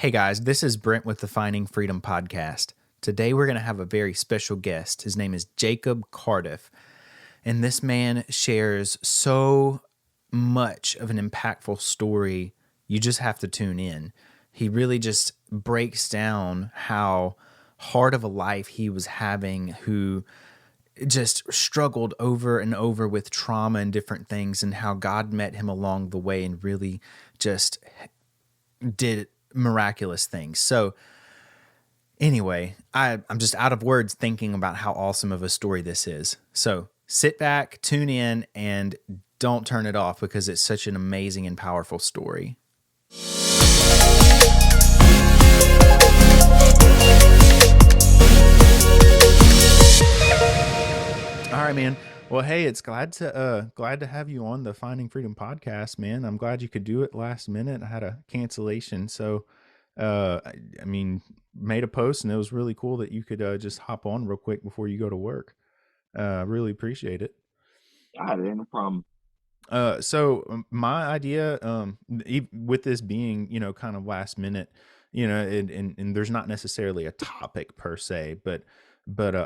Hey guys, this is Brent with the Finding Freedom podcast. Today we're going to have a very special guest. His name is Jacob Cardiff, and this man shares so much of an impactful story. You just have to tune in. He really just breaks down how hard of a life he was having, who just struggled over and over with trauma and different things, and how God met him along the way and really just did miraculous things. So anyway, I'm just out of words thinking about how awesome of a story this is. So sit back, tune in, and don't turn it off because it's such an amazing and powerful story. All right, man. Well, hey, it's glad to have you on the Finding Freedom podcast, man. I'm glad you could do it last minute. I had a cancellation, so I mean, made a post, and it was really cool that you could just hop on real quick before you go to work. Really appreciate it. Got it, no problem. So my idea, with this being, kind of last minute, and there's not necessarily a topic per se, but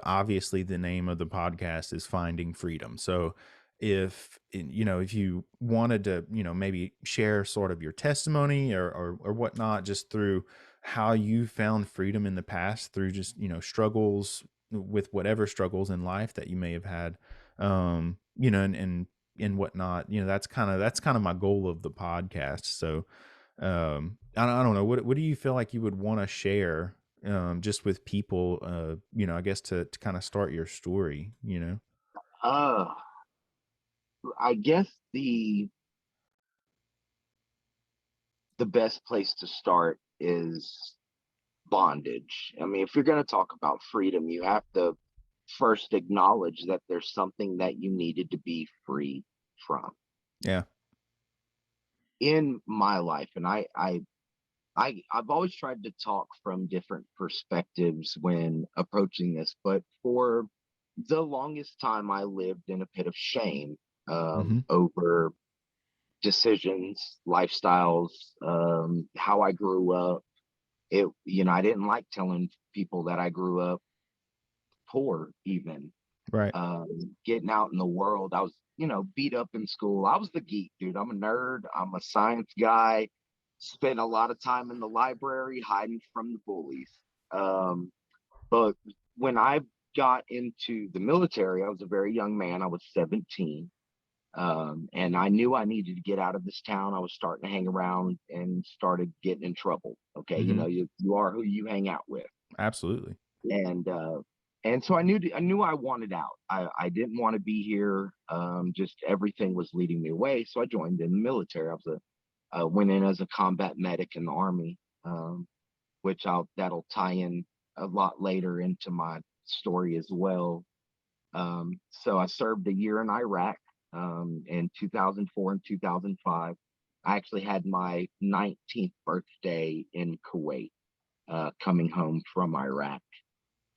obviously the name of the podcast is Finding Freedom. So if you wanted to, maybe share sort of your testimony or whatnot, just through how you found freedom in the past through just, struggles with whatever struggles in life that you may have had, and whatnot, that's kind of my goal of the podcast. So I don't know, what do you feel like you would want to share, just with people, I guess to kind of start your story. Uh, I guess the best place to start is bondage. I mean, if you're going to talk about freedom, you have to first acknowledge that there's something that you needed to be free from Yeah. in my life. And I've always tried to talk from different perspectives when approaching this, but for the longest time, I lived in a pit of shame Hmm. over decisions, lifestyles, how I grew up. I didn't like telling people that I grew up poor, even. Right. Getting out in the world, I was, beat up in school. I was the geek, dude. I'm a nerd. I'm a science guy. Spent a lot of time in the library hiding from the bullies. Um, but when I got into the military, I was a very young man. I was 17. And I knew I needed to get out of this town. I was starting to hang around and started getting in trouble. Okay, Hmm. you are who you hang out with, Absolutely. and so I knew I wanted out. I didn't want to be here. Just everything was leading me away. So I joined in the military. Went in as a combat medic in the army, which that'll tie in a lot later into my story as well. So I served a year in Iraq, in 2004 and 2005. I actually had my 19th birthday in Kuwait, coming home from Iraq.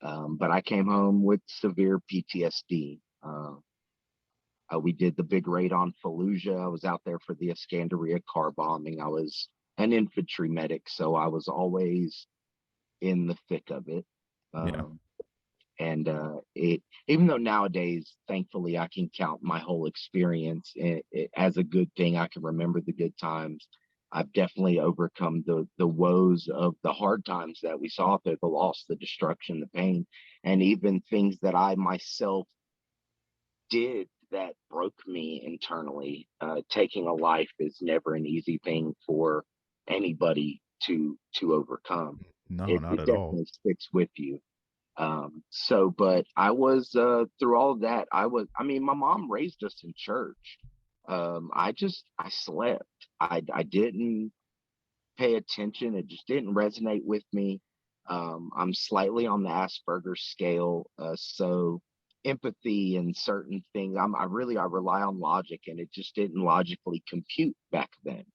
But I came home with severe PTSD. We did the big raid on Fallujah. I was out there for the Iskandariyah car bombing. I was an infantry medic, so I was always in the thick of it. Yeah. Um, and it even though nowadays thankfully I can count my whole experience as a good thing, I can remember the good times. I've definitely overcome the woes of the hard times that we saw there, the loss, the destruction, the pain, and even things that I myself did that broke me internally. Taking a life is never an easy thing for anybody to overcome. No, it, not it at all. definitely sticks with you. But I was, through all of that, I mean, my mom raised us in church. I slept. I didn't pay attention. It just didn't resonate with me. I'm slightly on the Asperger's scale. So empathy and certain things, I rely on logic, and it just didn't logically compute back then.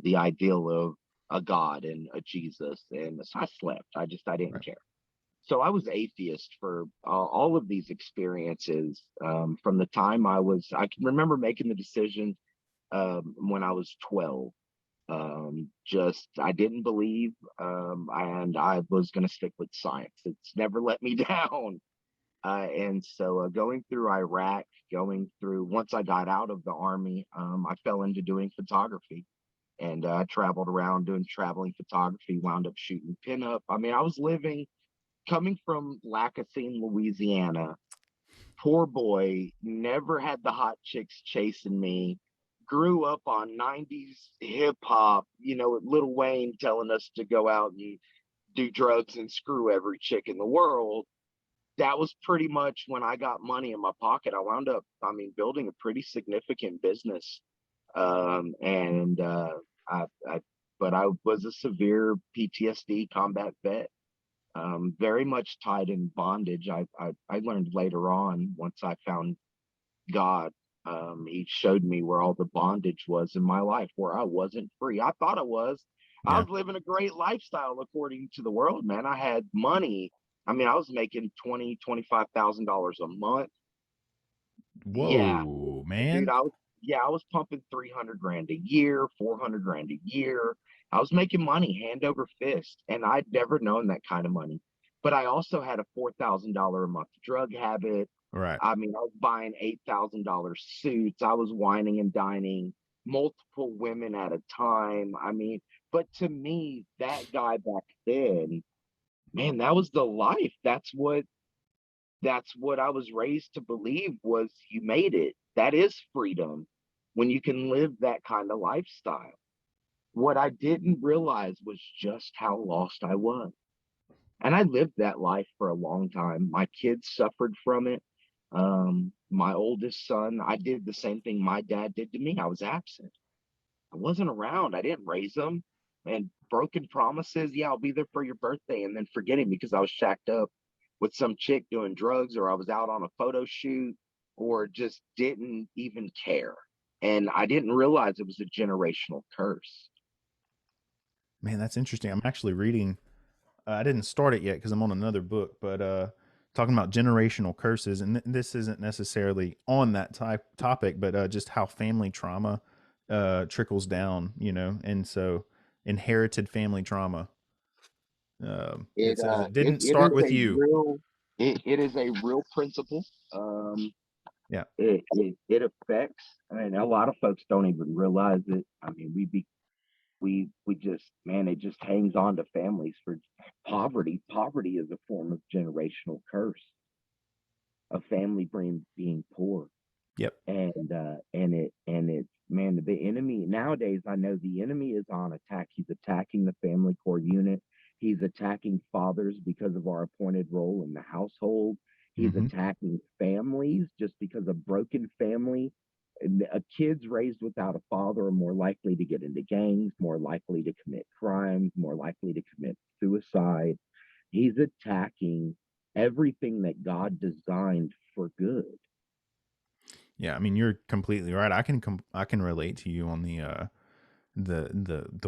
The ideal of a God and a Jesus. And so I slept. I didn't Right. care. So I was atheist for all of these experiences, from the time I can remember making the decision, when I was 12. Just I didn't believe, and I was going to stick with science. It's never let me down. And so going through Iraq, going through once I got out of the army, I fell into doing photography, and I traveled around doing traveling photography. Wound up shooting pinup. I mean, I was living coming from Lacassine, Louisiana, poor boy, never had the hot chicks chasing me. Grew up on 90s hip hop, with Lil Wayne telling us to go out and do drugs and screw every chick in the world. That was pretty much when I got money in my pocket. I wound up, building a pretty significant business. And I, but I was a severe PTSD combat vet, very much tied in bondage. I learned later on, once I found God, he showed me where all the bondage was in my life, where I wasn't free. I thought I was. I Yeah. was living a great lifestyle according to the world, man. I had money. I mean, I was making $25,000 a month. Yeah, Whoa, dude, man. I was pumping 300 grand a year, 400 grand a year. I was making money hand over fist, and I'd never known that kind of money. But I also had a $4,000 a month drug habit. Right. I mean, I was buying $8,000 suits. I was wining and dining multiple women at a time. I mean, but to me, that guy back then, man, that was the life. That's what I was raised to believe was you made it. That is freedom when you can live that kind of lifestyle. What I didn't realize was just how lost I was. And I lived that life for a long time. My kids suffered from it. My oldest son, I did the same thing my dad did to me. I was absent. I wasn't around. I didn't raise them. And broken promises. Yeah, I'll be there for your birthday. And then forgetting because I was shacked up with some chick doing drugs, or I was out on a photo shoot, or just didn't even care. And I didn't realize it was a generational curse. Man, that's interesting. I'm actually reading. I didn't start it yet because I'm on another book, but talking about generational curses, and this isn't necessarily on that type topic, but just how family trauma trickles down, and so inherited family trauma. It It says uh it it, didn't it start is with a you. real it is a real principle. Um Yeah. it affects, I mean, a lot of folks don't even realize it. I mean, we just, man, it just hangs on to families for poverty is a form of generational curse, a family being poor. Yep. And man, the enemy nowadays, I know the enemy is on attack. He's attacking the family core unit. He's attacking fathers because of our appointed role in the household. He's Mm-hmm. attacking families just because a broken family. Kids raised without a father are more likely to get into gangs, more likely to commit crimes, more likely to commit suicide. He's attacking everything that God designed for good. Yeah, I mean you're completely right. I can relate to you on the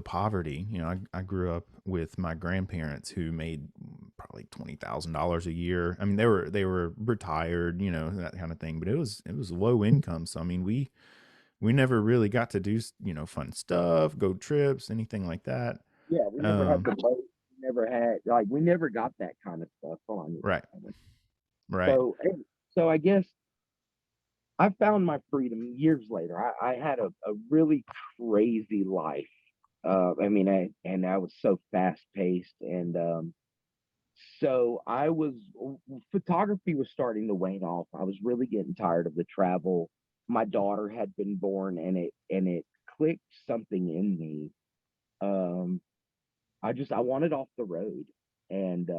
poverty. I grew up with my grandparents who made probably $20,000 a year. I mean they were retired, that kind of thing, but it was low income. So I mean we never really got to do fun stuff, go trips, anything like that. Yeah, we never had Um, the boat. We never had, like, we never got that kind of stuff. Hold on just right, a second. right. So I guess I found my freedom years later. I had a really crazy life. And I was so fast paced, and so I was photography was starting to wane off. I was really getting tired of the travel. My daughter had been born, and it clicked something in me. Um, I wanted off the road, and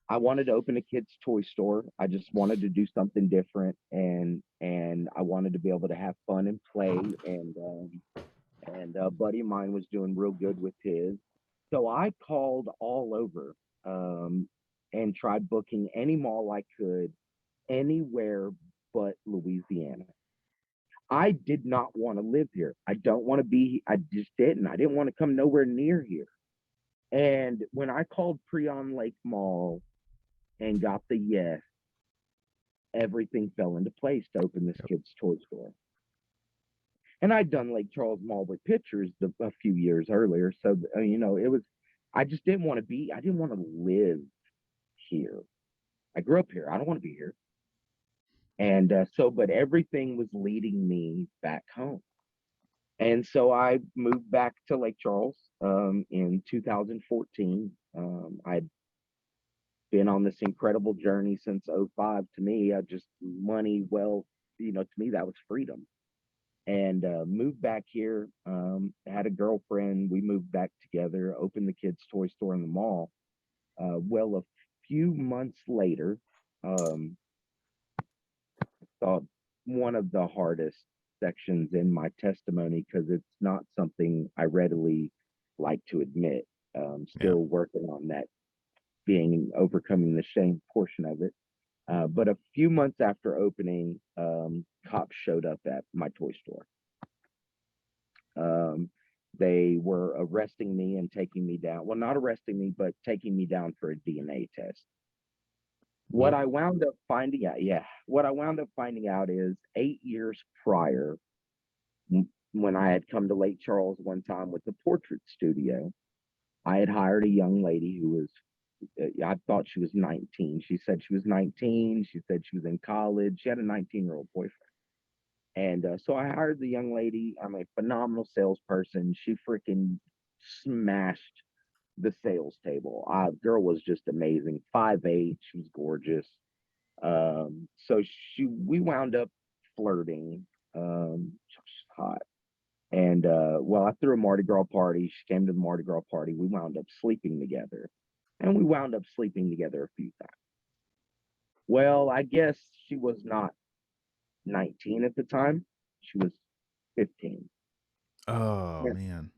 I wanted to open a kid's toy store. I just wanted to do something different, and I wanted to be able to have fun and play. And a buddy of mine was doing real good with his, so I called all over, um, and tried booking any mall I could anywhere but Louisiana. I did not want to live here. I don't want to be. I just didn't. I didn't want to come nowhere near here. And when I called Prion Lake Mall and got the yes, everything fell into place to open this Yep. kid's toy store. And I'd done Lake Charles Mall with pictures a few years earlier. So, it was, I just didn't want to I didn't want to live here. I grew up here. I don't want to be here. And but everything was leading me back home. And so I moved back to Lake Charles in 2014. I'd been on this incredible journey since '05. To me, I just money, wealth, to me, that was freedom. And moved back here, had a girlfriend. We moved back together, opened the kids' toy store in the mall. Well, a few months later, um, thought one of the hardest sections in my testimony because it's not something I readily like to admit. Yeah. Still working on that, being overcoming the shame portion of it. But a few months after opening, cops showed up at my toy store. Um, they were arresting me and taking me down. Well, not arresting me, but taking me down for a DNA test. What Whoa. I wound up finding out, yeah, what I wound up finding out is 8 years prior, when I had come to Lake Charles one time with the portrait studio, I had hired a young lady who was, I thought she was 19. She said she was 19. She said she was in college. She had a 19-year-old boyfriend. And so I hired the young lady. I'm a phenomenal salesperson. She freaking smashed the sales table. Girl was just amazing. 5'8". She was gorgeous. So we wound up flirting. She was hot. And well, I threw a Mardi Gras party. She came to the Mardi Gras party. We wound up sleeping together. And we wound up sleeping together a few times. Well, I guess she was not 19 at the time. She was 15. Oh Yeah. man.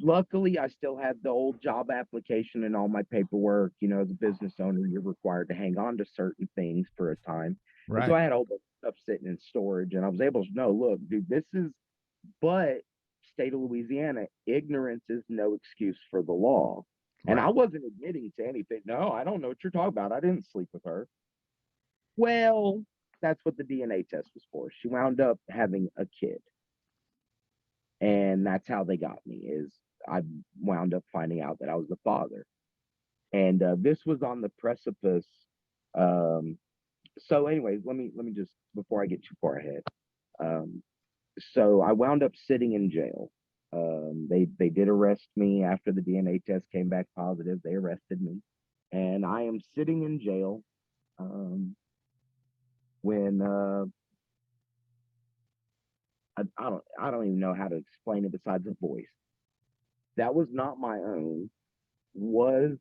Luckily, I still had the old job application and all my paperwork. As a business owner, you're required to hang on to certain things for a time. And so Right. I had all the stuff sitting in storage, and I was able to know, look, dude, but state of Louisiana, ignorance is no excuse for the law. And I Right. wasn't admitting to anything. No, I don't know what you're talking about. I didn't sleep with her. Well, that's what the DNA test was for. She wound up having a kid. And that's how they got me, is I wound up finding out that I was the father. And this was on the precipice. Um, so anyways, let me just, before I get too far ahead. Um, so I wound up sitting in jail. They did arrest me after the DNA test came back positive. They arrested me, and I am sitting in jail when I don't even know how to explain it besides a voice that was not my own, was,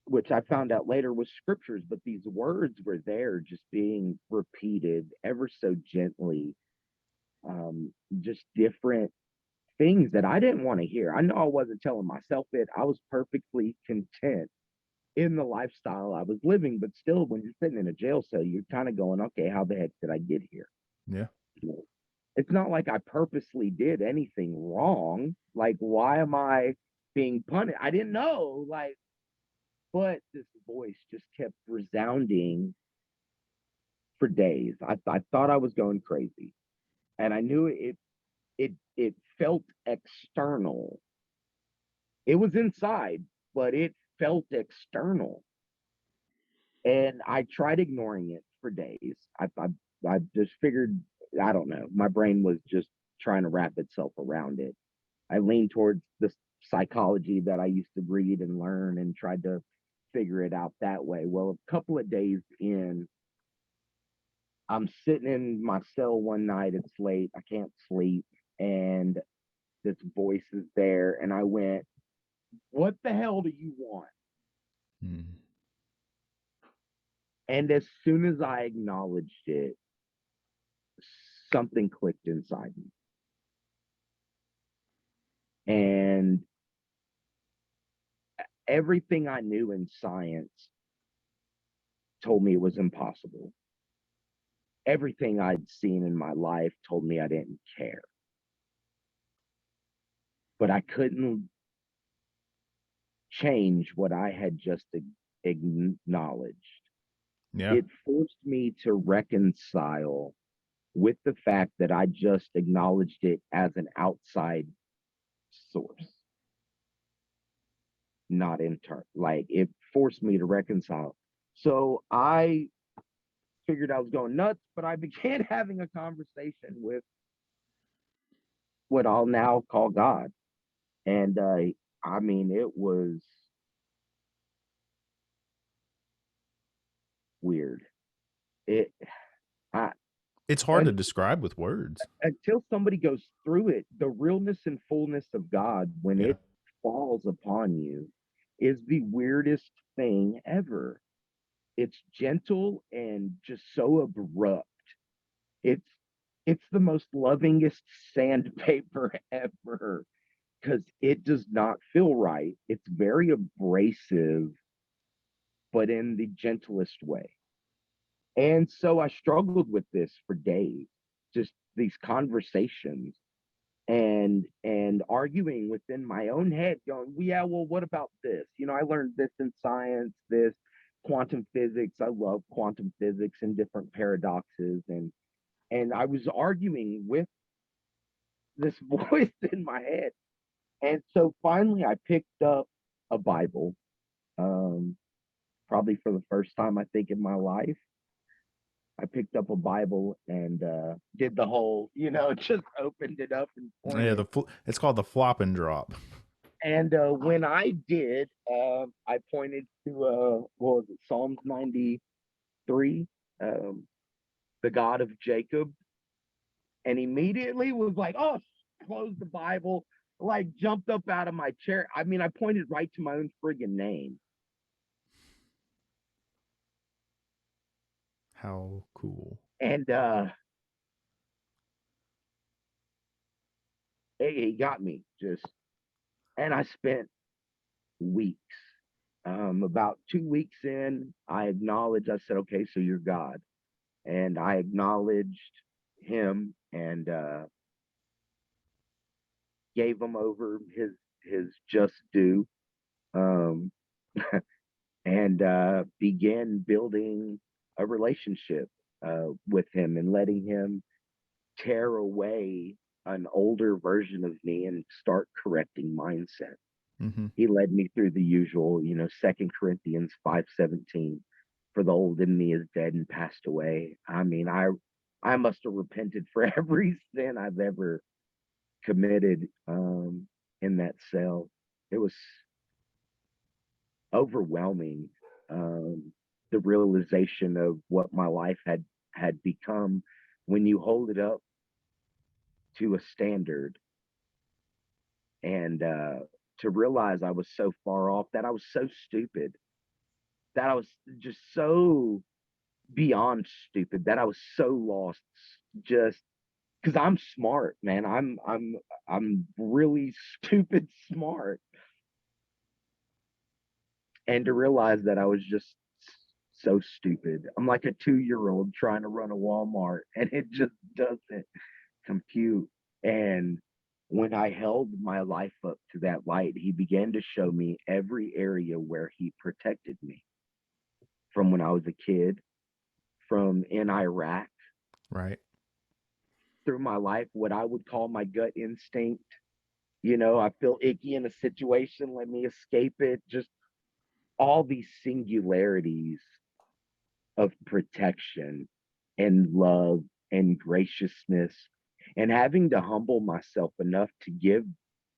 which I found out later was scriptures, but these words were there just being repeated ever so gently, just different things that I didn't want to hear. I know I wasn't telling myself it. I was perfectly content in the lifestyle I was living, but still, when you're sitting in a jail cell, you're kind of going, okay, how the heck did I get here? Yeah. It's not like I purposely did anything wrong. Like, why am I being punished? I didn't know. Like, but this voice just kept resounding for days. I thought I was going crazy, and I knew it felt external. It was inside, but it felt external, and I tried ignoring it for days. I just figured, I don't know. My brain was just trying to wrap itself around it. I leaned towards the psychology that I used to read and learn, and tried to figure it out that way. Well, a couple of days in, I'm sitting in my cell one night. It's late. I can't sleep. And this voice is there. And I went, what the hell do you want? Mm. And as soon as I acknowledged it, something clicked inside me. And everything I knew in science told me it was impossible. Everything I'd seen in my life told me I didn't care. But I couldn't change what I had just acknowledged. Yeah. It forced me to reconcile with the fact that I just acknowledged it as an outside source, not internal. Like it forced me to reconcile. So I figured I was going nuts, but I began having a conversation with what I'll now call God. And I mean, it was weird. It, I, It's hard to describe with words. until somebody goes through it, the realness and fullness of God, when Yeah. it falls upon you, is the weirdest thing ever. It's gentle and just so abrupt. It's it's the most lovingest sandpaper ever because it does not feel right. It's very abrasive, but in the gentlest way. And so I struggled with this for days, just these conversations and arguing within my own head, going, well, yeah, well, what about this? I learned this in science, this quantum physics. I love quantum physics and different paradoxes. And I was arguing with this voice in my head. And so finally I picked up a Bible, um, probably for the first time, I think, in my life. I picked up a Bible and did the whole, just opened it up and Yeah, pointed. it's called the flop and drop. And when I did, I pointed to what was it, Psalms 93, um, the God of Jacob, and immediately was like, "Oh!" Closed the Bible, like jumped up out of my chair. I mean, I pointed right to my own friggin' name, How cool. and it got me just. And I spent weeks. About 2 weeks in, I acknowledged. I said, "Okay, so you're God," and I acknowledged Him and gave him over his just due, um, and began building a relationship with him and letting him tear away an older version of me and start correcting mindset. Hmm. He led me through the usual, 2 Corinthians 5:17. For the old in me is dead and passed away. I mean, I must have repented for every sin I've ever committed in that cell. It was overwhelming. Um, the realization of what my life had become when you hold it up to a standard, and to realize I was so far off, that I was so stupid, that I was just so beyond stupid, that I was so lost, just because I'm smart, man. I'm really stupid smart, and to realize that I was just so stupid. I'm like a 2-year old trying to run a Walmart, and it just doesn't compute. And when I held my life up to that light, he began to show me every area where he protected me, from when I was a kid, from in Iraq, Right. through my life, what I would call my gut instinct. I feel icky in a situation, let me escape it. Just all these singularities of protection and love and graciousness, and having to humble myself enough to give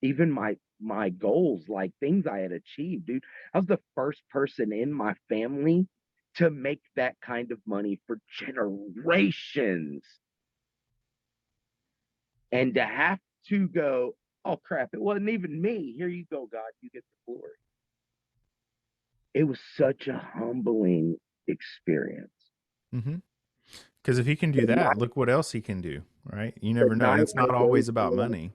even my goals, like things I had achieved. Dude, I was the first person in my family to make that kind of money for generations, and to have to go, "Oh crap, it wasn't even me. Here you go, God, you get the glory." It was such a humbling experience. Hmm. Because if he can do the that, night look what else he can do, right? You the never know. night It's I not gave always my about life money.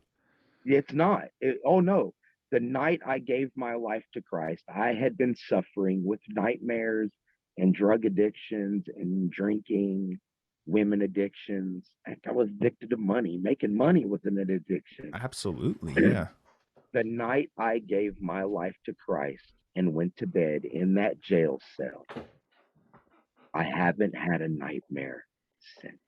It's not. Oh no. The night I gave my life to Christ, I had been suffering with nightmares and drug addictions and drinking, women addictions. I was addicted to money. Making money was an addiction. Absolutely. Yeah. The night I gave my life to Christ and went to bed in that jail cell, I haven't had a nightmare since.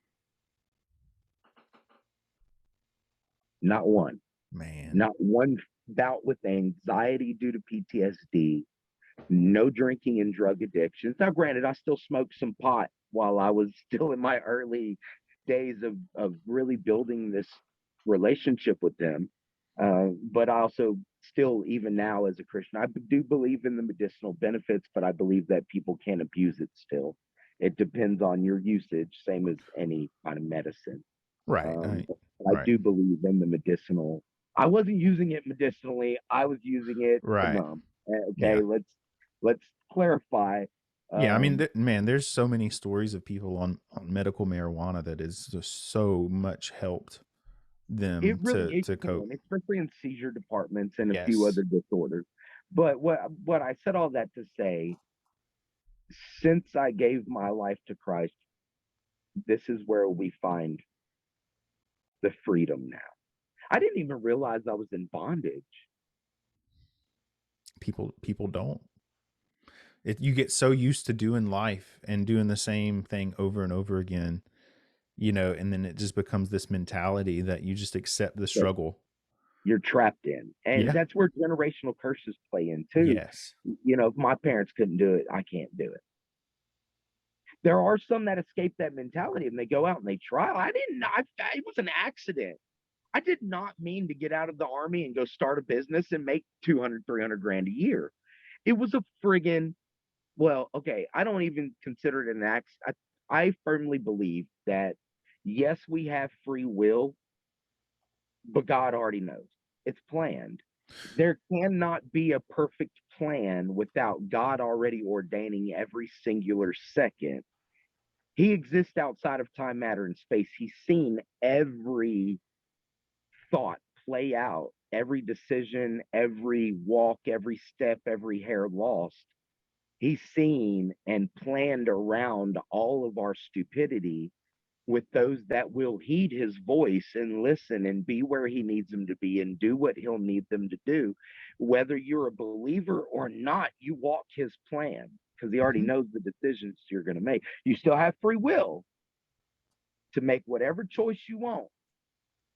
Not one. Man. Not one bout with anxiety due to PTSD. No drinking and drug addictions. Now, granted, I still smoked some pot while I was still in my early days of really building this relationship with them. But I also still, even now as a Christian, I do believe in the medicinal benefits, but I believe that people can't abuse it still. It depends on your usage, same as any kind of medicine. Right. I Right. do believe in the medicinal. I wasn't using it medicinally. I was using it to Right. numb. Yeah. Okay, let's clarify. Yeah, I mean, Um, man, there's so many stories of people on medical marijuana that has just so much helped it them really it to cope. can, especially in seizure departments and a few Yes. other disorders. But what I said all that to say, since I gave my life to Christ, this is where we find the freedom now. I didn't even realize I was in bondage. People don't. You get so used to doing life and doing the same thing over and over again, and then it just becomes this mentality that you just accept the That struggle. you're trapped in. And Yeah. that's where generational curses play in too. Yes. If my parents couldn't do it, I can't do it. There are some that escape that mentality and they go out and they try. I didn't, it was an accident. I did not mean to get out of the army and go start a business and make 200, 300 grand a year. It was a friggin', well, okay, I don't even consider it an accident. I firmly believe that, yes, we have free will, but God already knows. It's planned. There cannot be a perfect plan without God already ordaining every singular second. He exists outside of time, matter, and space. He's seen every thought play out, every decision, every walk, every step, every hair lost. He's seen and planned around all of our stupidity with those that will heed his voice and listen and be where he needs them to be and do what he'll need them to do. Whether you're a believer or not, you walk his plan because he already Hmm. knows the decisions you're going to make. You still have free will to make whatever choice you want.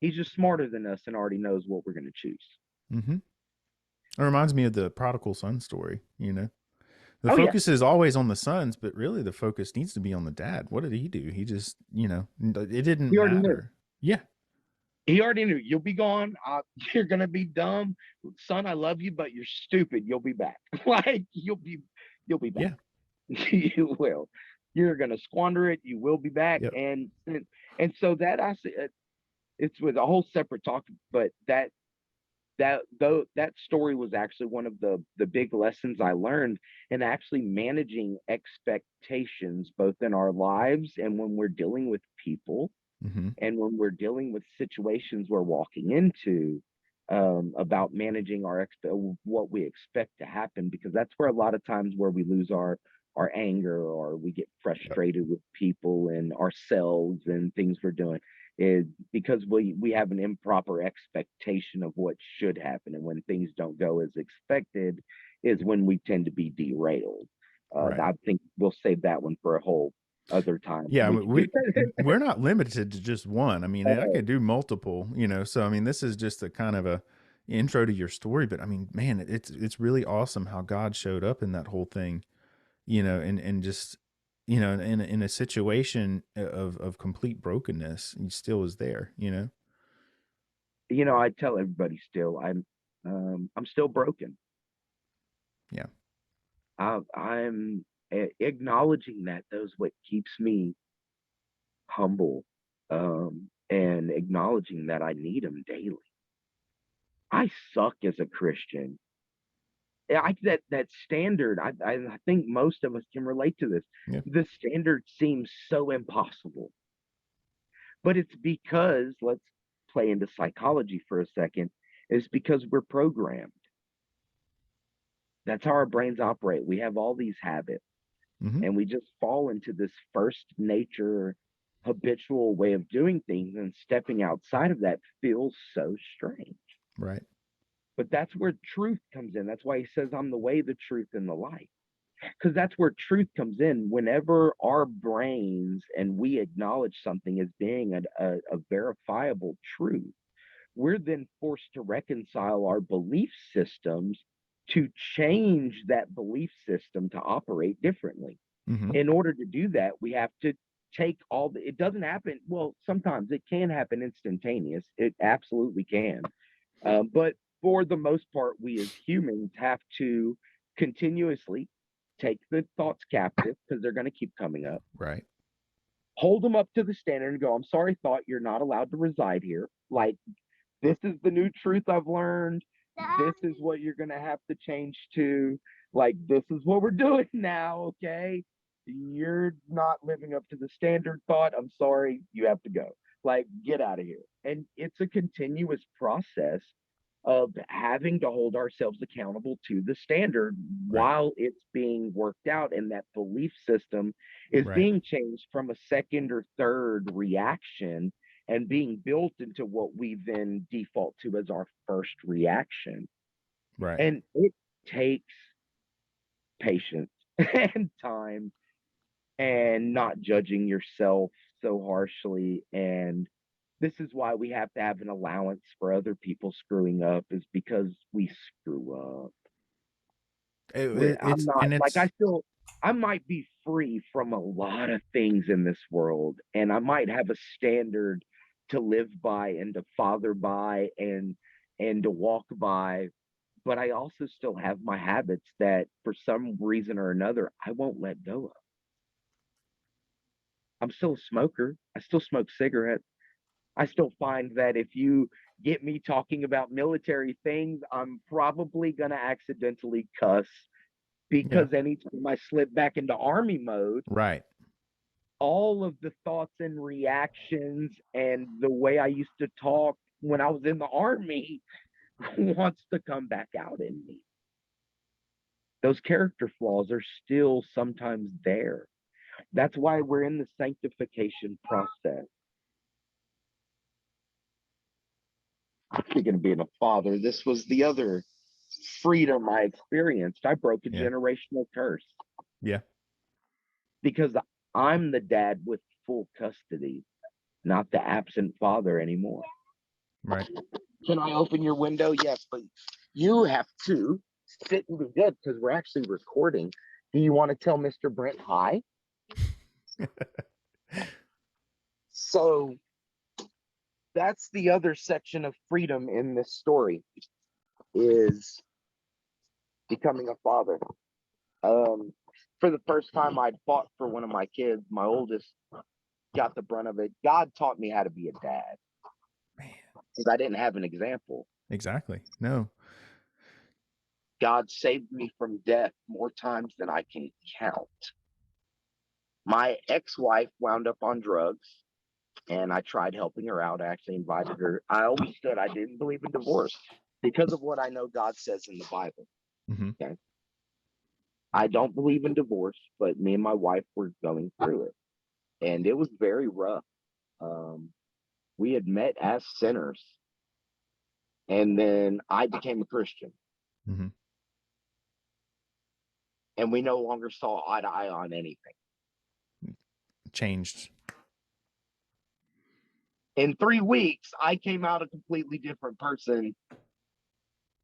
He's just smarter than us and already knows what we're going to choose. Hmm. It reminds me of the prodigal son story. The Oh, yeah. focus is always on the sons, but really the focus needs to be on the dad. What did he do? He just, it didn't He already knew. matter. Yeah. He already knew you'll be gone. You're gonna be dumb, son. I love you, but you're stupid. You'll be back. Like you'll be back. Yeah. You will. You're gonna squander it. You will be back. Yep. And so that I said it's with a whole separate talk. But that story was actually one of the big lessons I learned in actually managing expectations both in our lives and when we're dealing with people Hmm. and when we're dealing with situations we're walking into, about managing what we expect to happen, because that's where a lot of times where we lose our anger or we get Yep. frustrated with people and ourselves and things we're doing is because we have an improper expectation of what should happen, and when things don't go as expected is when we tend to be derailed. Right. I think we'll save that one for a whole other time. Yeah, I We mean, could do we're not limited to just one. I mean, I that. could do multiple, so I mean, this is just a kind of a intro to your story, but I mean, man, it's really awesome how God showed up in that whole thing, and just in a situation of complete brokenness, he still is there. I tell everybody still, I'm still broken. Yeah. I'm acknowledging that. Those what keeps me humble, and acknowledging that I need him daily. I suck as a Christian. That standard. I think most of us can relate to this. Yeah. The standard seems so impossible, but it's because let's play into psychology for a second. It's because we're programmed. That's how our brains operate. We have all these habits Hmm. and we just fall into this first nature habitual way of doing things, and stepping outside of that feels so strange. Right. But that's where truth comes in. That's why he says, I'm the way, the truth, and the life. Because that's where truth comes in. Whenever our brains and we acknowledge something as being a verifiable truth, we're then forced to reconcile our belief systems to change that belief system to operate differently. Mm-hmm. In order to do that, we have to take all the, it doesn't happen. Well, sometimes it can happen instantaneous. It absolutely can. But for the most part, we as humans have to continuously take the thoughts captive because they're going to keep coming up, Right. hold them up to the standard and go, I'm sorry, thought, you're not allowed to reside here. Like, this is the new truth I've learned. This is what you're going to have to change to. Like, this is what we're doing now. Okay. You're not living up to the standard, thought. I'm sorry. You have to go. Like, get out of here. And it's a continuous process of having to hold ourselves accountable to the standard Right. while it's being worked out, and that belief system is Right. being changed from a second or third reaction and being built into what we then default to as our first reaction. Right. And it takes patience and time and not judging yourself so harshly. And this is why we have to have an allowance for other people screwing up, is because we screw up. I'm It's not and like, it's I might be free from a lot of things in this world, and I might have a standard to live by and to father by and to walk by, but I also still have my habits that for some reason or another I won't let go of. I'm still a smoker. I still smoke cigarettes. I still find that if you get me talking about military things, I'm probably going to accidentally cuss, yeah. because anytime I slip back into army mode, Right. all of the thoughts and reactions and the way I used to talk when I was in the army wants to come back out in me. Those character flaws are still sometimes there. That's why we're in the sanctification process. Speaking of being a father, this was the other freedom I experienced. I broke a Yeah. generational curse Yeah. because I'm the dad with full custody, not the absent father anymore. Right. Can I open your window? Yes, but you have to sit and be good because we're actually recording. Do you want to tell Mr. Brent hi? So that's the other section of freedom in this story, is becoming a father. Um, for the first time, I'd fought for one of my kids. My oldest got the brunt of it. God taught me how to be a dad Man. because I didn't have an example. Exactly. No. God saved me from death more times than I can count. My ex-wife wound up on drugs, and I tried helping her out. I actually invited her. I always said I didn't believe in divorce because of what I know God says in the Bible. Mm-hmm. Okay. I don't believe in divorce, but me and my wife were going through it, and it was very rough. Um, we had met as sinners, and then I became a Christian, Mm-hmm. and we no longer saw eye to eye on anything. Changed. In 3 weeks, I came out a completely different person,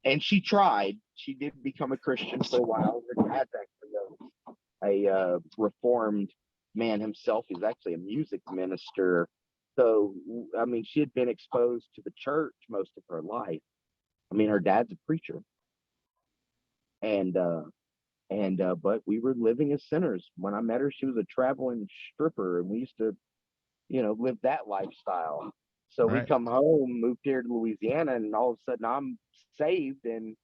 and she tried. She did become a Christian for a while. Her dad's actually a reformed man himself. He's actually a music minister. So, I mean, she had been exposed to the church most of her life. I mean, her dad's a preacher, and but we were living as sinners. When I met her, she was a traveling stripper, and we used to, live that lifestyle. So we Right. come home, moved here to Louisiana, and all of a sudden I'm saved, and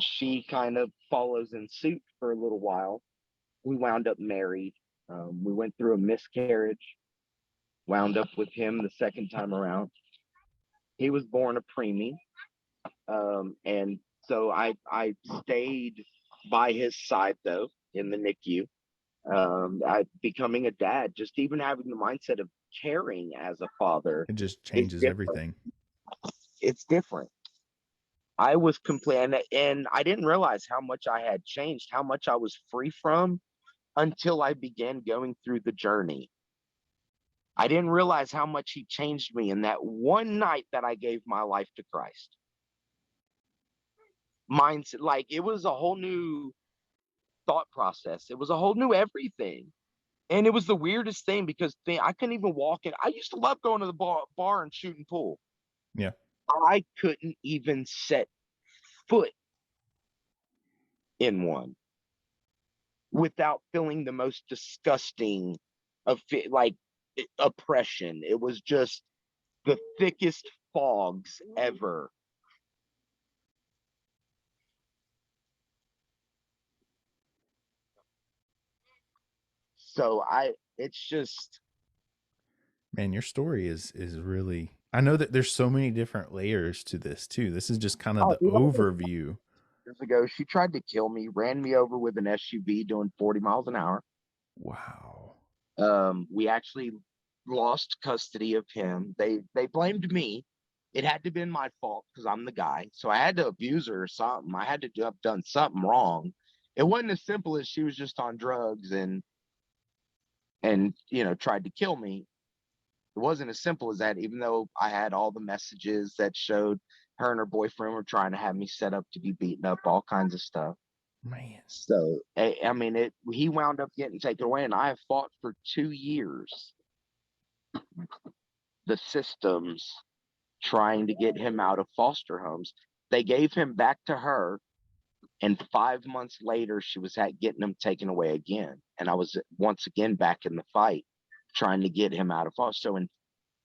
she kind of follows in suit for a little while. We wound up married. We went through a miscarriage, wound up with him the second time around. He was born a preemie, and so I stayed by his side though in the NICU. Becoming a dad, just even having the mindset of caring as a father It just is changes different. everything. It's different. I was complaining, and I didn't realize how much I had changed, how much I was free from, until I began going through the journey. I didn't realize how much he changed me in that one night that I gave my life to Christ. Mindset, like it was a whole new thought process. It was a whole new everything. And it was the weirdest thing because I couldn't even walk in. I used to love going to the bar and shooting pool. Yeah. I couldn't even set foot in one without feeling the most disgusting of like oppression. It was just the thickest fogs ever. So it's just, Man, your story is really, I know that there's so many different layers to this too. This is just kind of oh, the dude, overview. years ago, she tried to kill me, ran me over with an SUV doing 40 miles an hour. Wow. We actually lost custody of him. They blamed me. It had to have been my fault because I'm the guy. So I had to abuse her or something. I had to have done something wrong. It wasn't as simple as she was just on drugs and tried to kill me. It wasn't as simple as that, even though I had all the messages that showed her and her boyfriend were trying to have me set up to be beaten up, all kinds of stuff. Man. So I mean, he wound up getting taken away, and I have fought for 2 years the systems trying to get him out of foster homes. They gave him back to her, and 5 months later, she was getting him taken away again, and I was once again back in the fight, trying to get him out of foster. So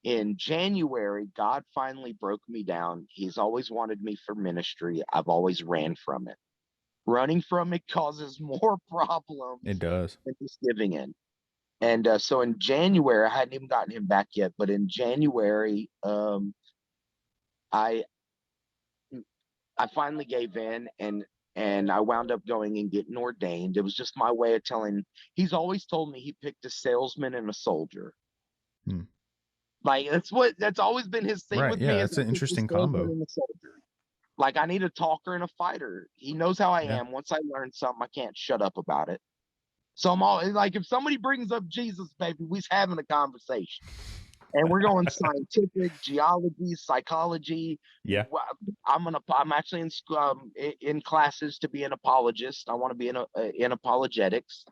in January, God finally broke me down. He's always wanted me for ministry. I've always ran from it. Running from it causes more It problems does. than just giving in. And so in January, I hadn't even gotten him back yet, but in January, I I finally gave in and I wound up going and getting ordained. It was just my way of telling. He's always told me he picked a salesman and a soldier. Hmm. Like that's always been his thing Right. with Yeah. me is That's I an picked a interesting salesman combo. and a soldier. Like I need a talker and a fighter. He knows how I Yeah. am. Once I learn something, I can't shut up about it. So I'm all like, if somebody brings up Jesus, baby, we's having a conversation. And we're going scientific, geology, psychology. Yeah. I'm actually in school, in classes to be an apologist. I want to be in apologetics.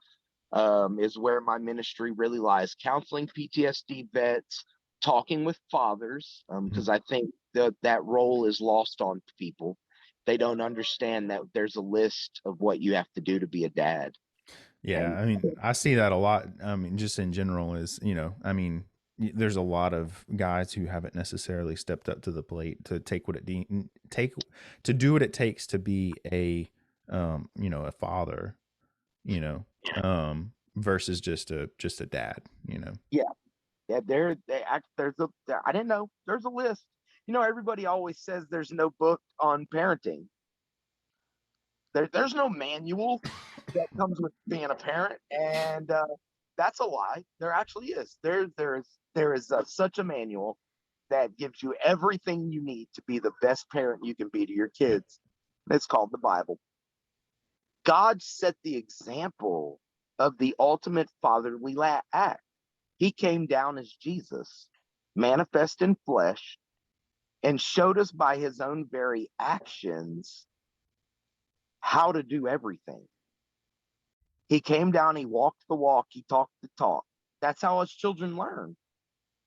Is where my ministry really lies. Counseling PTSD vets, talking with fathers, Mhm. because I think that role is lost on people. They don't understand that there's a list of what you have to do to be a dad. Yeah. And I mean, I see that a lot. I mean, just in general is, I mean, there's a lot of guys who haven't necessarily stepped up to the plate to take what it take to do what it takes to be a father, you know, versus just a dad. yeah, yeah, I didn't know there's a list. Everybody always says there's no book on parenting. There's no manual that comes with being a parent, and that's a lie. There actually is. There is such a manual that gives you everything you need to be the best parent you can be to your Yeah. kids. It's called the Bible. God set the example of the ultimate fatherly act. He came down as Jesus, manifest in flesh, and showed us by his own very actions how to do everything. He came down, he walked the walk, he talked the talk. That's how us children learn.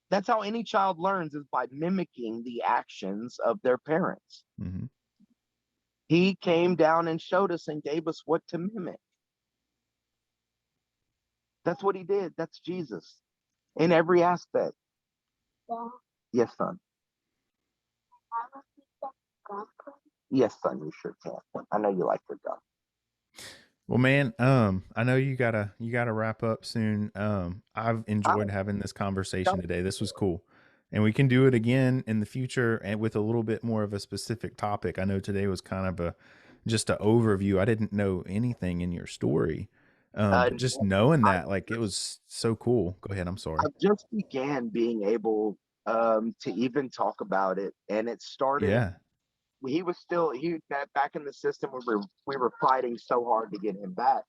That's how any child learns, is by mimicking the actions of their parents. Hmm. He came down and showed us and gave us what to mimic. That's what he did. That's Jesus in every aspect. Yes, son. Yes, son, you sure can. I know you like your gum. Well, man, I know you gotta wrap up soon. I've enjoyed I'm having this conversation today. This was cool, and we can do it again in the future and with a little bit more of a specific topic. I know today was kind of just an overview. I didn't know anything in your story, uh, but just knowing I that, like, it was so cool. Go ahead. I'm I sorry. just began being able to even talk about it, and it started. Yeah. He was still he that back in the system. We were fighting so hard to get him back,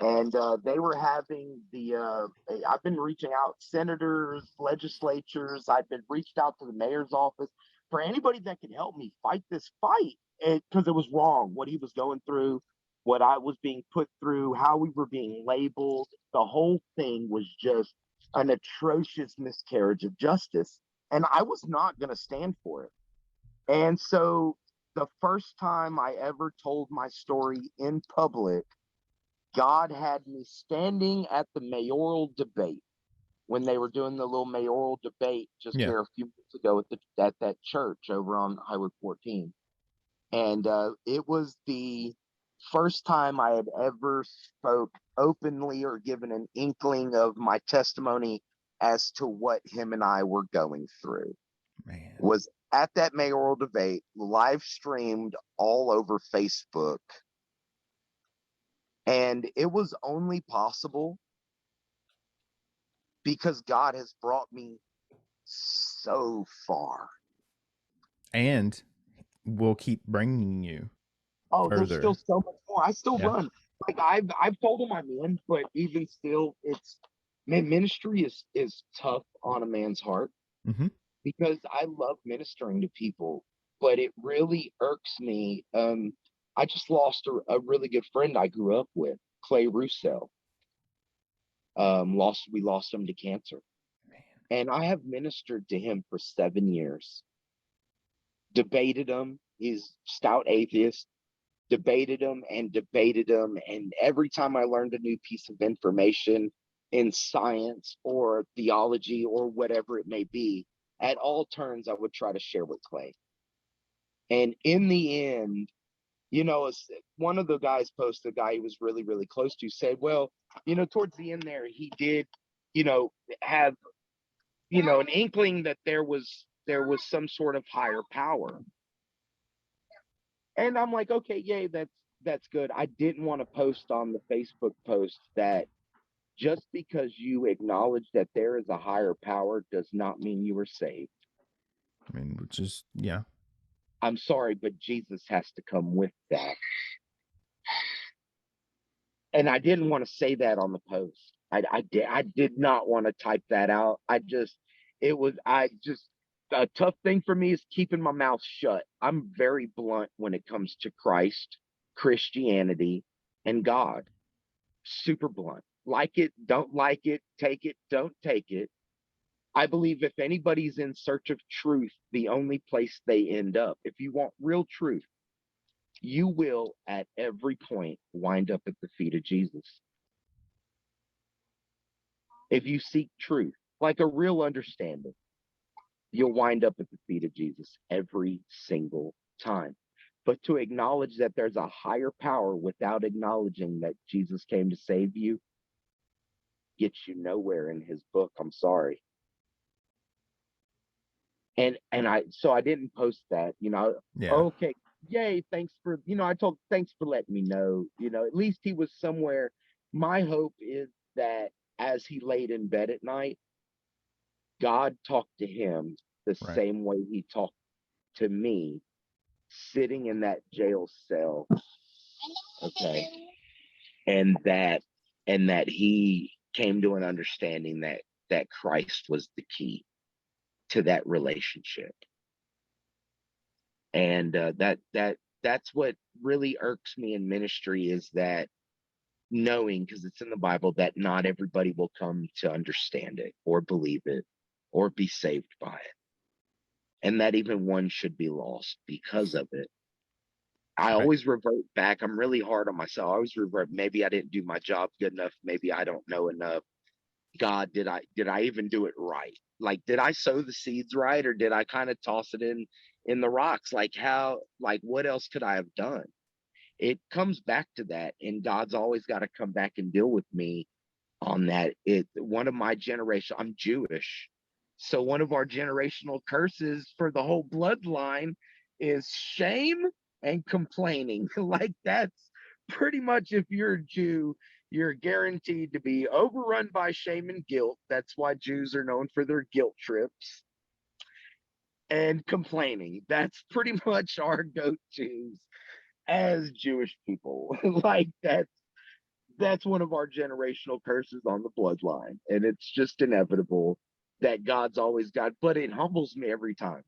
And they were having I've been reaching out senators, legislatures. I've been reached out to the mayor's office for anybody that could help me fight this fight, because it was wrong what he was going through, what I was being put through, how we were being labeled. The whole thing was just an atrocious miscarriage of justice, and I was not going to stand for it. And so the first time I ever told my story in public, God had me standing at the mayoral debate when they were doing the little mayoral debate just Yeah. there a few months ago at that church over on Highway 14. And it was the first time I had ever spoke openly or given an inkling of my testimony as to what him and I were going through. Man. Was at that mayoral debate, live streamed all over Facebook. And it was only possible because God has brought me so far. And we'll keep bringing you Oh, there's still further. so much more. I still Yeah. run. Like I've told him I'm in, but even still, it's man, ministry is tough on a man's heart Hmm. because I love ministering to people, but it really irks me. I just lost a really good friend I grew up with, Clay Russo. We lost him to cancer, and I have ministered to him for 7 years. Debated him. He's stout atheist. Debated him and debated him. And every time I learned a new piece of information in science or theology or whatever it may be, at all turns, I would try to share with Clay. And in the end, one of the guys posted, a guy he was really, really close to said, well, towards the end there, he did, have, an inkling that there was some sort of higher power. And I'm like, okay, yay, that's good. I didn't want to post on the Facebook post that just because you acknowledge that there is a higher power does not mean you are saved. I mean, which is, yeah. I'm sorry, but Jesus has to come with that. And I didn't want to say that on the post. I did not want to type that out. A tough thing for me is keeping my mouth shut. I'm very blunt when it comes to Christ, Christianity, and God. Super blunt. Like it, don't like it, take it, don't take it. I believe if anybody's in search of truth, the only place they end up, if you want real truth, you will at every point wind up at the feet of Jesus. If you seek truth, like a real understanding, you'll wind up at the feet of Jesus every single time. But to acknowledge that there's a higher power without acknowledging that Jesus came to save you gets you nowhere in his book. I'm sorry. And I didn't post that, Yeah. okay, yay, thanks for, I told thanks for letting me know, at least he was somewhere. My hope is that as he laid in bed at night, God talked to him the Right. same way he talked to me sitting in that jail cell. Okay. And that he came to an understanding that Christ was the key to that relationship. And that's what really irks me in ministry, is that knowing, because it's in the Bible, that not everybody will come to understand it or believe it or be saved by it, and that even one should be lost because of it. I Right. always revert back. I'm really hard on myself. I always revert. Maybe I didn't do my job good enough. Maybe I don't know enough. God, did I even do it right? Like, did I sow the seeds right, or did I kind of toss it in the rocks? Like what else could I have done? It comes back to that, and God's always got to come back and deal with me on that. One of my generation, I'm Jewish, so one of our generational curses for the whole bloodline is shame and complaining. Like, that's pretty much, if you're a Jew, you're guaranteed to be overrun by shame and guilt. That's why Jews are known for their guilt trips and complaining. That's pretty much our go-tos as Jewish people. Like, that's one of our generational curses on the bloodline. And it's just inevitable that God's always God, but it humbles me every time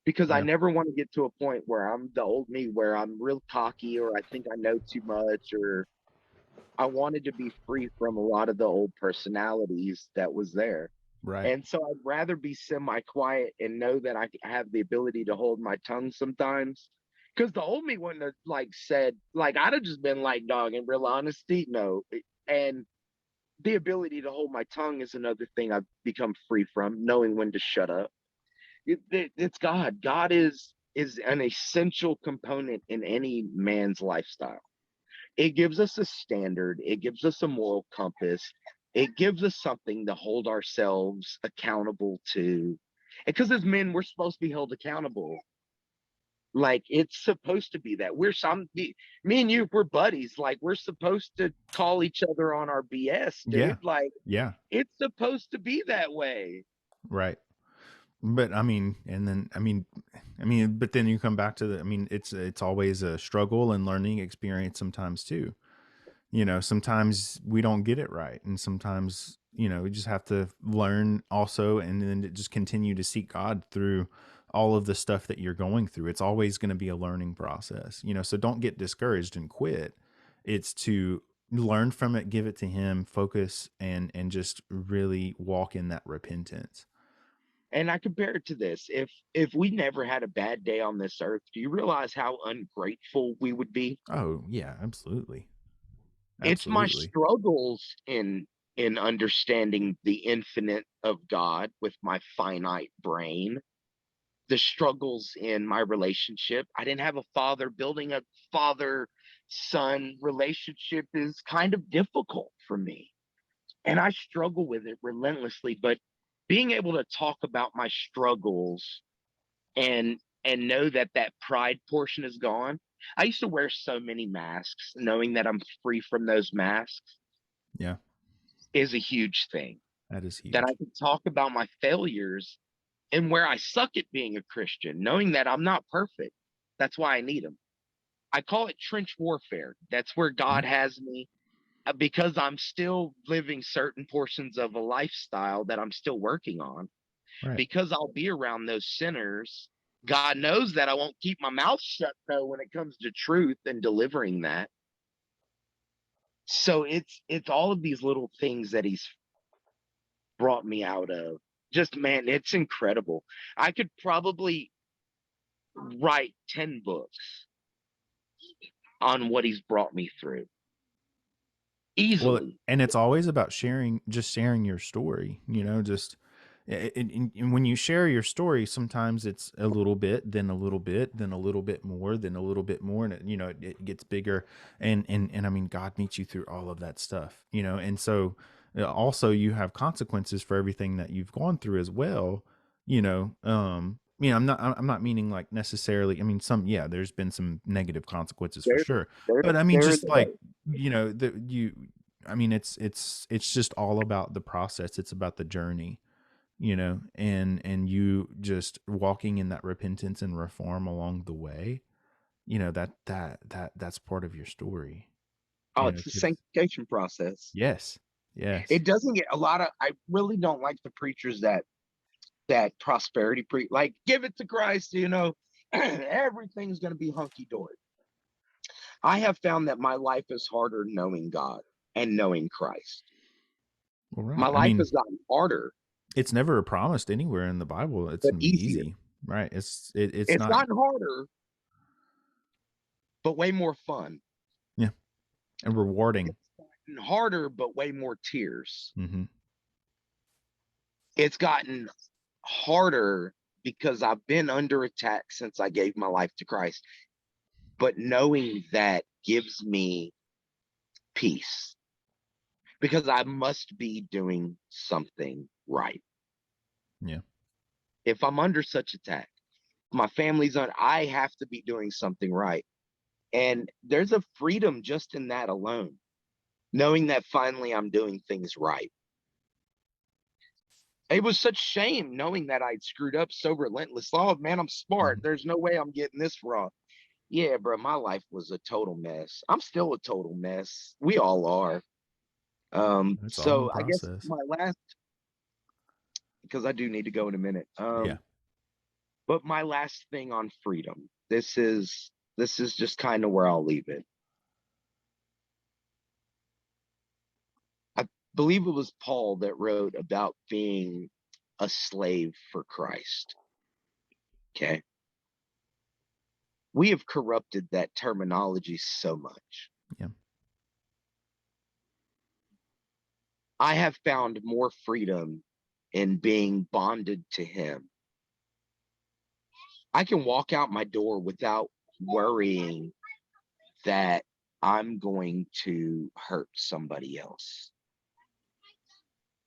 because I Yeah. never want to get to a point where I'm the old me, where I'm real cocky or I think I know too much, or I wanted to be free from a lot of the old personalities that was there. Right. And so I'd rather be semi-quiet and know that I have the ability to hold my tongue sometimes. Because the old me wouldn't have like said, like I'd have just been like, dog, in real honesty, no. And the ability to hold my tongue is another thing I've become free from, knowing when to shut up. It's God. God is an essential component in any man's lifestyle. It gives us a standard, it gives us a moral compass, it gives us something to hold ourselves accountable to. Because as men, we're supposed to be held accountable. Like it's supposed to be that me and you, we're buddies. Like we're supposed to call each other on our BS, Yeah. dude. Like Yeah. it's supposed to be that way. Right. But I mean, and then but then you come back to the. I mean, it's always a struggle and learning experience sometimes too. Sometimes we don't get it right, and sometimes we just have to learn also, and then just continue to seek God through all of the stuff that you're going through. It's always going to be a learning process. So don't get discouraged and quit. It's to learn from it, give it to Him, focus, and just really walk in that repentance. And I compare it to this. If we never had a bad day on this earth, do you realize how ungrateful we would be? Oh yeah, absolutely. It's my Absolutely. struggles in understanding the infinite of God with my finite brain, the struggles in my relationship. I didn't have a father. Building a father son relationship is kind of difficult for me, and I struggle with it relentlessly. But being able to talk about my struggles and know that that pride portion is gone. I used to wear so many masks, knowing that I'm free from those masks Yeah, is a huge thing. that is That I huge. can talk about my failures and where I suck at being a Christian, knowing that I'm not perfect. That's why I need them. I call it trench warfare. That's where Yeah, God has me, because I'm still living certain portions of a lifestyle that I'm still working on. right. Because I'll be around those sinners. God knows that I won't keep my mouth shut though when it comes to truth and delivering that. So it's all of these little things that he's brought me out of. Just man, it's incredible. I could probably write 10 books on what he's brought me through Well, easily. and it's always about sharing your story, just and when you share your story, sometimes it's a little bit, then a little bit, then a little bit more, then a little bit more, and it gets bigger. And I mean, God meets you through all of that stuff, and so also you have consequences for everything that you've gone through as well, I'm not meaning like necessarily. I mean, yeah, there's been some negative consequences for There, sure, there, but I mean, there. just like that you I mean, it's just all about the process. It's about the journey, and you just walking in that repentance and reform along the way. That's part of your story. Oh, it's the 'Cause sanctification process. yes, yes, It doesn't get a lot of. I really don't like the preachers that prosperity like give it to Christ, everything's going to be hunky dory. I have found that my life is harder knowing God and knowing Christ. well, My right. I life mean, has gotten harder, it's never promised anywhere in the Bible it's but gonna be easier. easy, right? It's It's not. gotten harder, but way more fun. Yeah, and rewarding. It's gotten harder, but way more tears. Hmm. It's gotten harder because I've been under attack since I gave my life to Christ. But knowing that gives me peace because I must be doing something right. Yeah, If I'm under such attack, my family's on, I have to be doing something right. And there's a freedom just in that alone, knowing that finally I'm doing things right. It was such shame knowing that I'd screwed up so relentless. Oh man, I'm smart. hmm, There's no way I'm getting this wrong. Yeah, bro, my life was a total mess. I'm still a total mess. We all are. It's all in So I guess process. my last, because I do need to go in a minute. Yeah. But my last thing on freedom. This is just kind of where I'll leave it. I believe it was Paul that wrote about being a slave for Christ. Okay. We have corrupted that terminology so much. Yeah. I have found more freedom in being bonded to him. I can walk out my door without worrying that I'm going to hurt somebody else.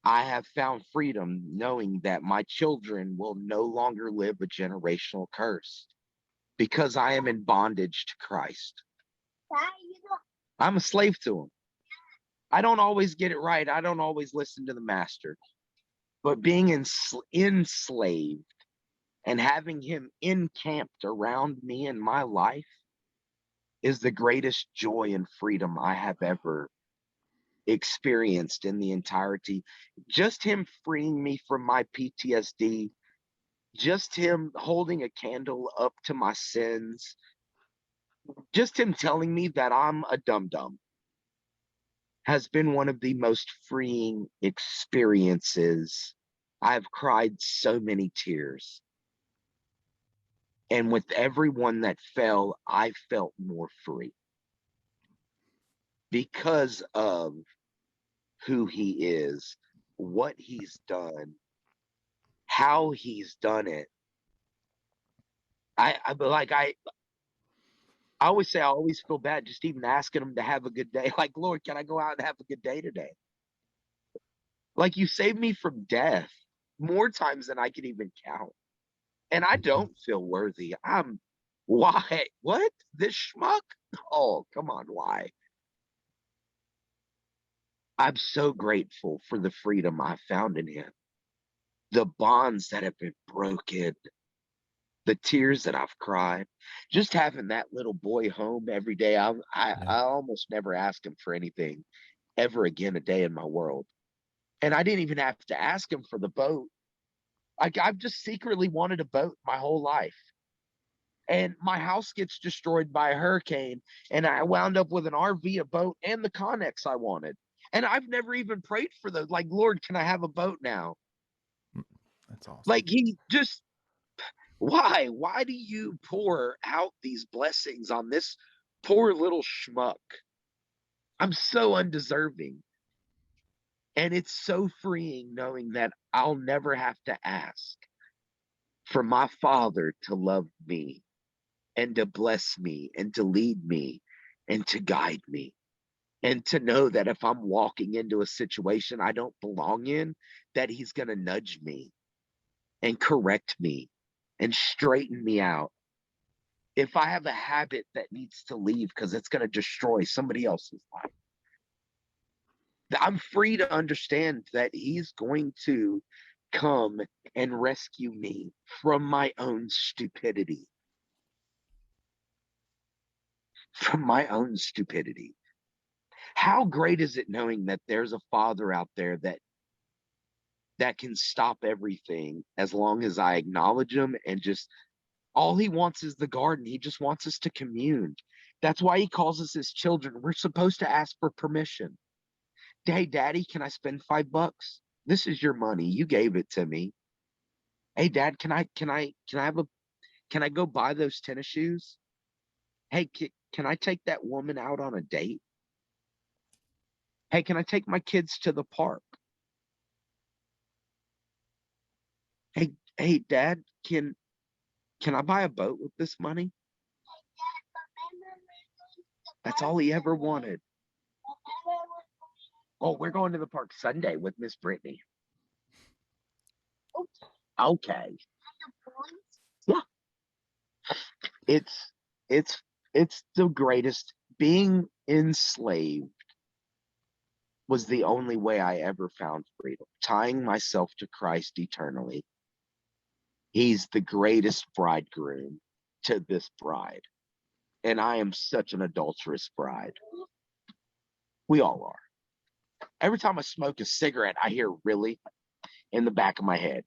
I have found freedom knowing that my children will no longer live a generational curse because I am in bondage to Christ. I'm a slave to him. I don't always get it right. I don't always listen to the master, but being enslaved and having him encamped around me in my life is the greatest joy and freedom I have ever experienced in the entirety. Just him freeing me from my PTSD, just him holding a candle up to my sins, just him telling me that I'm a dum dum has been one of the most freeing experiences. I've cried so many tears. And with everyone that fell, I felt more free because of who he is, what he's done, how he's done it. I always say I always feel bad just even asking him to have a good day. Like, Lord, can I go out and have a good day today? Like, you saved me from death more times than I can even count. And I Mhm. don't feel worthy. Why? What? This schmuck? Oh, come on, why? I'm so grateful for the freedom I found in him, the bonds that have been broken, the tears that I've cried, just having that little boy home every day. Yeah. I almost never ask him for anything ever again a day in my world. And I didn't even have to ask him for the boat. I've just secretly wanted a boat my whole life. And my house gets destroyed by a hurricane, and I wound up with an RV, a boat, and the Connex I wanted. And I've never even prayed for those. Like, Lord, can I have a boat now? Mm, that's awesome. Like, he just, why? Why do you pour out these blessings on this poor little schmuck? I'm so undeserving. And it's so freeing knowing that I'll never have to ask for my father to love me and to bless me and to lead me and to guide me. And to know that if I'm walking into a situation I don't belong in, that he's going to nudge me and correct me and straighten me out. If I have a habit that needs to leave because it's going to destroy somebody else's life, I'm free to understand that he's going to come and rescue me from my own stupidity, from my own stupidity. How great is it knowing that there's a father out there that can stop everything as long as I acknowledge him and just all he wants is the garden. He just wants us to commune. That's why he calls us his children. We're supposed to ask for permission. Hey, daddy, can I spend $5? This is your money. You gave it to me. Hey, dad, can I go buy those tennis shoes? Hey, can I take that woman out on a date? Hey, can I take my kids to the park? Hey, hey, dad, can I buy a boat with this money? That's all he ever wanted. Oh, we're going to the park Sunday with Miss Brittany. Okay. Yeah. It's it's it's the greatest. Being enslaved was the only way I ever found freedom. Tying myself to Christ eternally. He's the greatest bridegroom to this bride. and I am such an adulterous bride. We all are. Every time I smoke a cigarette, I hear really in the back of my head.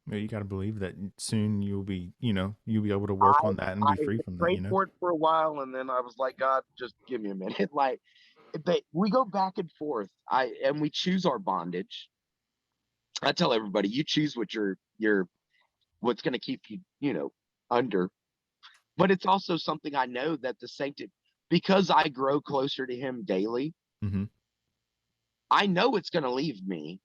Well, you got to believe that soon you'll be, you'll be able to I work on that and I be free from that, prayed for it for a while, and then I was like, God, just give me a minute. Like, we go back and forth. And we choose our bondage. I tell everybody, you choose what your what's going to keep you, under. But it's also something I know that the sanctity, because I grow closer to Him daily. Mm-hmm. I know it's going to leave me,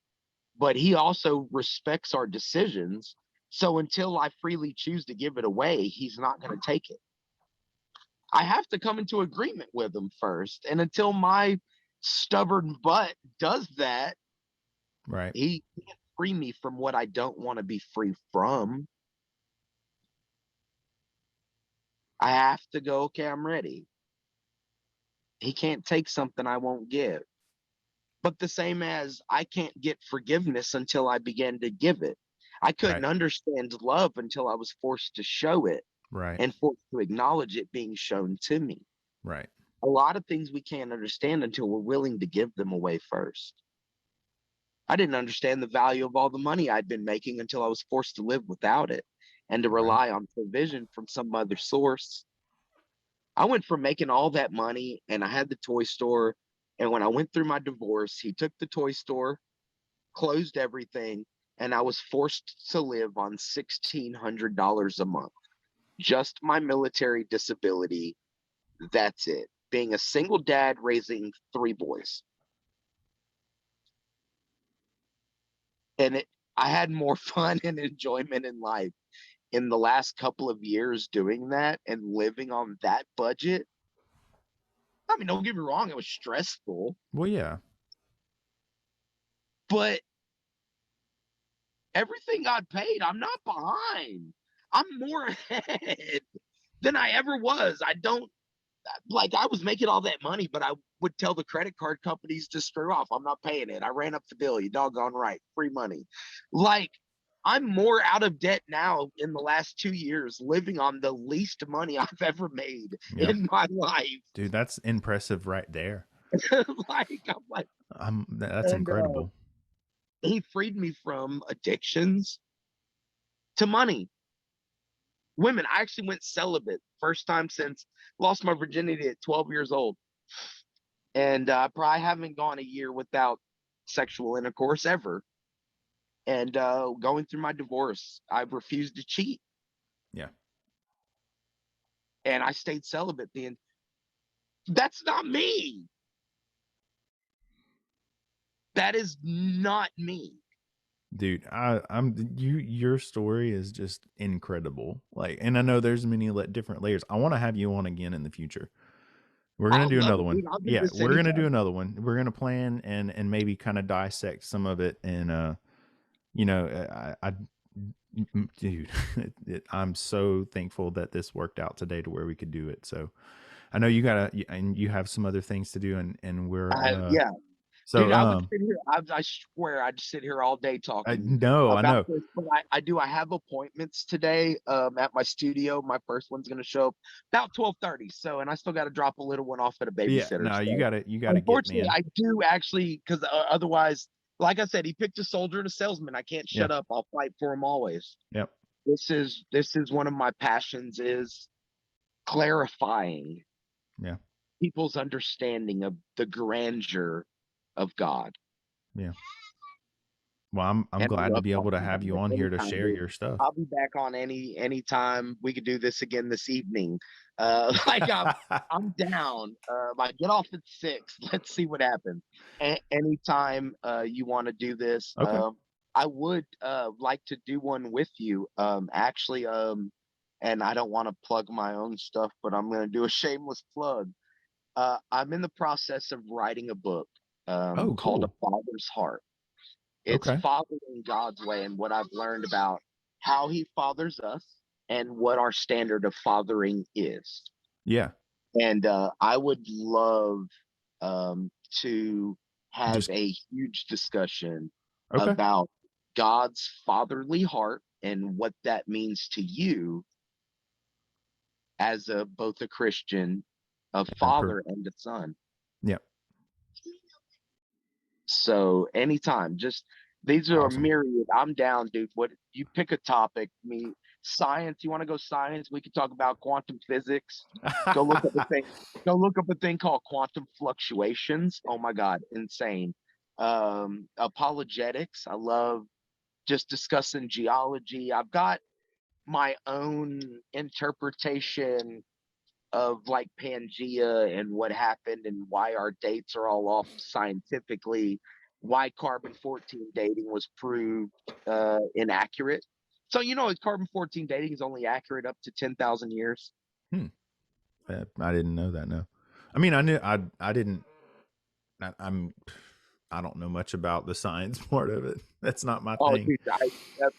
but He also respects our decisions. So until I freely choose to give it away, He's not going to take it. I have to come into agreement with Him first. And until my stubborn butt does that, Right. He can't free me from what I don't want to be free from. I have to go, okay, I'm ready. He can't take something I won't give. But the same as I can't get forgiveness until I begin to give it. I couldn't Right. understand love until I was forced to show it Right. and forced to acknowledge it being shown to me. Right. A lot of things we can't understand until we're willing to give them away first. I didn't understand the value of all the money I'd been making until I was forced to live without it and to Right. rely on provision from some other source. I went from making all that money and I had the toy store. And when I went through my divorce, he took the toy store, closed everything, and I was forced to live on $1,600 a month. Just my military disability. That's it. Being a single dad raising 3 boys. And I had more fun and enjoyment in life in the last couple of years doing that and living on that budget. I mean, don't get me wrong, it was stressful, Well, yeah. but everything got paid. I'm not behind. I'm more ahead than I ever was. I don't like I was making all that money, but I would tell the credit card companies to screw off. I'm not paying it. I ran up the bill. You doggone right. Free money. Like I'm more out of debt now in the last 2 years, living on the least money I've ever made Yeah. in my life. Dude, that's impressive right there. I'm like, That's and incredible. he freed me from addictions to money. Women, I actually went celibate first time since lost my virginity at 12 years old. And probably haven't gone a year without sexual intercourse ever. And going through my divorce, I refused to cheat. Yeah. And I stayed celibate then. That's not me. That is not me. Dude, your story is just incredible. Like, and I know there's many different layers. I want to have you on again in the future. We're gonna I'll do love another it, one. dude. I'll do Yeah, this we're gonna do anytime. another one. We're gonna plan and maybe kind of dissect some of it. And dude, I'm so thankful that this worked out today to where we could do it. So I know and you have some other things to do, and we're Yeah, so dude, I would sit here. I swear, I'd sit here all day I talking know, I about know. this. But I do. I have appointments today at my studio. My first one's going to show up about 12:30. So, and I still got to drop a little one off at a Yeah, babysitter. no, So, you gotta get, unfortunately, man. I do actually because otherwise, like I said, he picked a soldier and a salesman. I can't Yeah, shut up. I'll fight for him always. yep, This is one of my passions is clarifying yeah, people's understanding of the grandeur of God. yeah. Well, I'm And I glad to love be able to talking have about you it. on here to Anytime, share dude. your stuff. I'll be back on anytime. We could do this again this evening. Like I'm down. I get off at 6. Let's see what happens. Anytime you want to do this, Okay. I would like to do one with you. Actually, and I don't want to plug my own stuff, but I'm going to do a shameless plug. I'm in the process of writing a book Oh, called A cool. Father's Heart. It's Okay. fathering God's way and what I've learned about how he fathers us and what our standard of fathering is. Yeah. And I would love to have Just a huge discussion okay. about God's fatherly heart and what that means to you as both a Christian, a And father, and a son. yep. So anytime, just these are a Awesome. myriad. I'm down, dude. What you pick a topic? Me, science. You want to go science? We could talk about quantum physics. Go look up a thing. Go look up a thing called quantum fluctuations. Oh my God, insane. Apologetics. I love just discussing geology. I've got my own interpretation of like Pangea and what happened and why our dates are all off scientifically, why carbon 14 dating was proved inaccurate. So, carbon 14 dating is only accurate up to 10,000 years. Hmm. I didn't know that. No, I mean, I knew I didn't. I'm. I don't know much about the science part of it. That's not my Oh, thing. dude,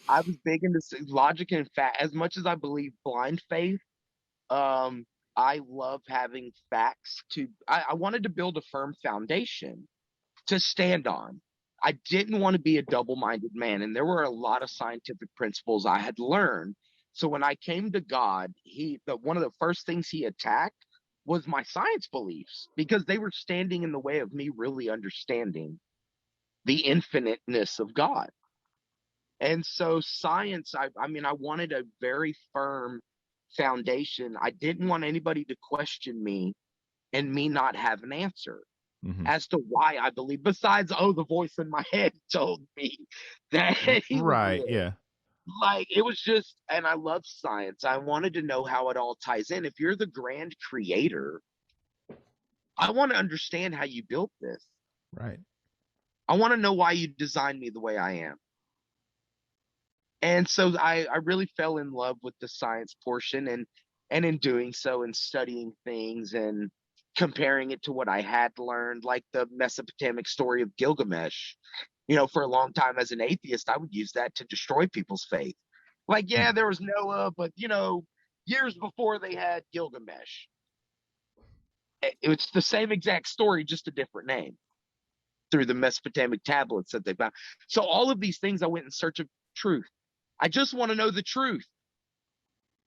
I was big into logic and fact. As much as I believe blind faith, um, I love having facts I wanted to build a firm foundation to stand on. I didn't want to be a double-minded man, and there were a lot of scientific principles I had learned. So when I came to God, one of the first things he attacked was my science beliefs because they were standing in the way of me really understanding the infiniteness of God. And so science, I mean, I wanted a very firm foundation. I didn't want anybody to question me and me not have an answer Hmm. as to why I believe, besides, oh, the voice in my head told me that he was Right. real. Yeah. Like, it was just, and I love science. I wanted to know how it all ties in. If you're the grand creator, I want to understand how you built this. Right. I want to know why you designed me the way I am. And so I really fell in love with the science portion, and in doing so and studying things and comparing it to what I had learned, like the Mesopotamic story of Gilgamesh. For a long time as an atheist, I would use that to destroy people's faith. Like, Hmm. yeah, there was Noah, but years before they had Gilgamesh. It's the same exact story, just a different name through the Mesopotamic tablets that they found. So all of these things I went in search of truth. I just want to know the truth.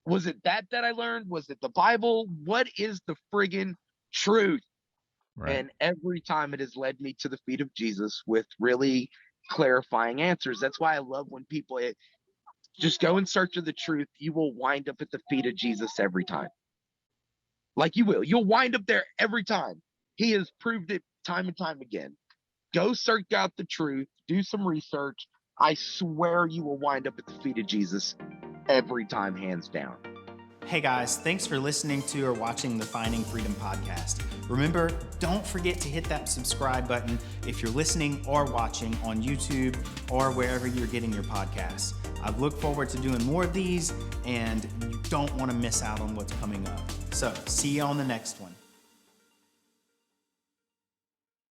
Was it that I learned? Was it the Bible? What is the friggin' truth? Right. And every time it has led me to the feet of Jesus with really clarifying answers. That's why I love when people just go in search of the truth. You will wind up at the feet of Jesus every time. Like you will. You'll wind up there every time. He has proved it time and time again. Go search out the truth, do some research. I swear you will wind up at the feet of Jesus every time, hands down. Hey guys, thanks for listening to or watching the Finding Freedom podcast. Remember, don't forget to hit that subscribe button if you're listening or watching on YouTube or wherever you're getting your podcasts. I look forward to doing more of these, and you don't want to miss out on what's coming up. So, see you on the next one.